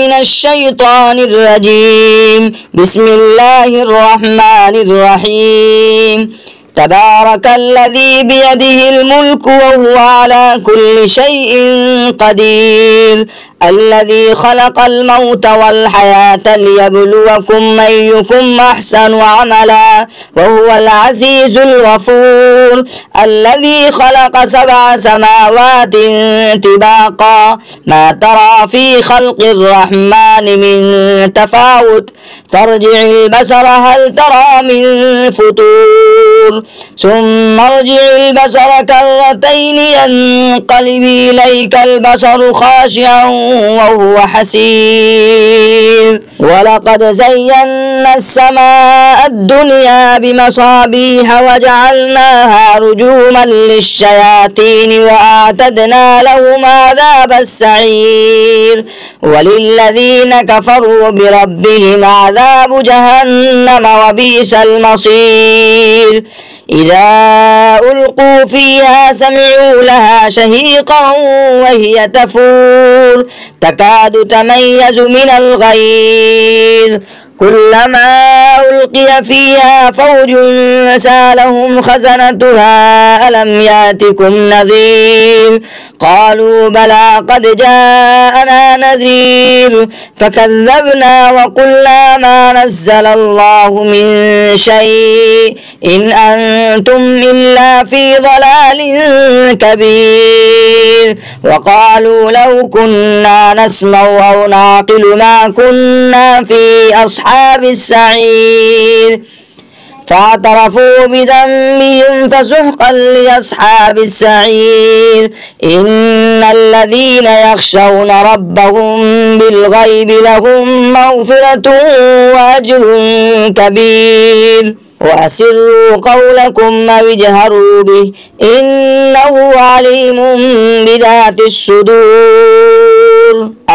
من الشيطان الرجيم. بسم الله الرحمن الرحيم. تبارك الذي بيده الملك وهو على كل شيء قدير، الذي خلق الموت والحياة ليبلوكم أيكم أحسن عملا وهو العزيز الغفور، الذي خلق 7 سماوات طباقا ما ترى في خلق الرحمن من تفاوت فارجع البصر هل ترى من فطور ثم ارجع البصر كرتين ينقلب إليك البصر خاشعا وهو حسير. ولقد زينا السماء الدنيا بمصابيح وجعلناها رجوما للشياطين وأعتدنا لهم عذاب السعير. وللذين كفروا بربهم عذاب جهنم وبئس المصير. إذا ألقوا فيها سمعوا لها شهيقا وهي تفور تكاد تميز من الغيظ كلما ألقي فيها فوج سألهم خزنتها ألم يأتكم نذير قالوا بلى قد جاءنا نذير فكذبنا وقلنا ما نزل الله من شيء إن أنتم إلا في ضلال كبير. وقالوا لو كنا نسمع أو نعقل ما كنا في أصحاب السعير فاعترفوا بذنبهم فسحقا لأصحاب السعير. إن الذين يخشون ربهم بالغيب لهم مغفرة وأجر كبير. وأسروا قولكم أو اجهروا به إنه عليم بذات الصدور.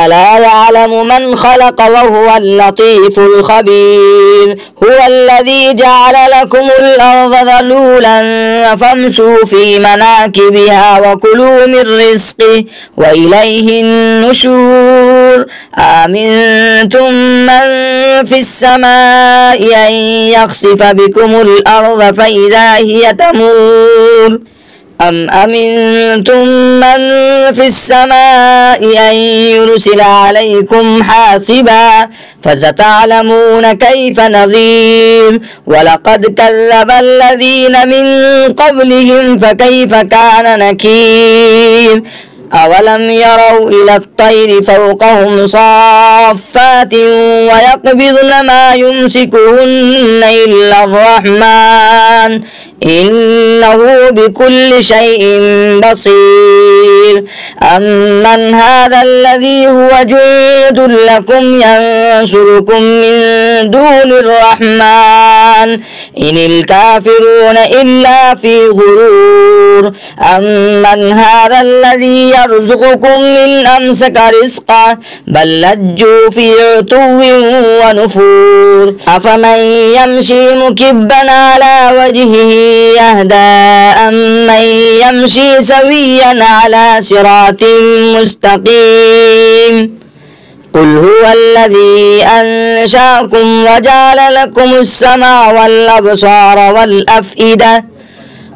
ألا يعلم من خلق وهو اللطيف الخبير. هو الذي جعل لكم الأرض ذلولا فامشوا في مناكبها وكلوا من رزقه وإليه النشور. آمنتم من في السماء أن يخسف بكم الأرض فإذا هي تمور أم أمنتم من في السماء أن يرسل عليكم حاصبا فستعلمون كيف نذير. ولقد كذب الذين من قبلهم فكيف كان نكير. أولم يروا إلى الطير فوقهم صافات ويقبضن ما يمسكهن إلا الرحمن إنه بكل شيء بصير. أمن هذا الذي هو جند لكم ينصركم من دون الرحمن إن الكافرون إلا في غرور. أمن هذا الذي يرزقكم من أمسك رزقه بل لجوا في عتو ونفور. أفمن يمشي مكبا على وجهه يهدى أمن يمشي سويا على صراط مستقيم. قل هو الذي أنشأكم وجعل لكم السمع والأبصار والأفئدة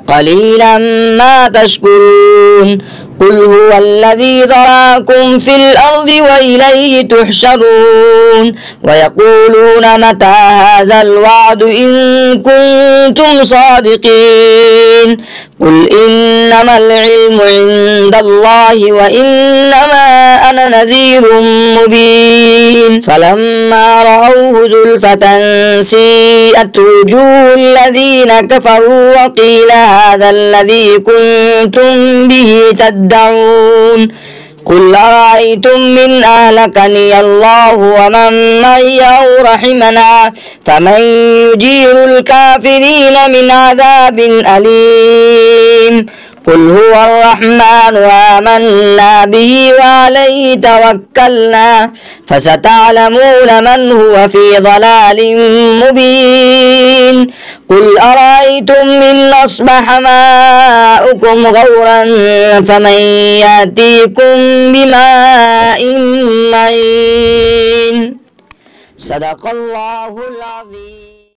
قليلا ما تشكرون. قل هو الذي ذراكم في الأرض وإليه تحشرون. ويقولون متى هذا الوعد إن كنتم صادقين. قل إنما العلم عند الله وإنما أنا نذير مبين. فلما رأوه زلفة سيئت وجوه الذين كفروا وقيل هذا الذي كنتم به تدعون. قل أرأيتم من أهلكني الله ومن معي أو رحمنا فمن يجير الكافرين من عذاب أليم. قل هو الرحمن آمنا به وعليه توكلنا فستعلمون من هو في ضلال مبين. قل أرأيتم إن أصبح ماؤكم غورا فمن يأتيكم بماء معين. صدق الله العظيم.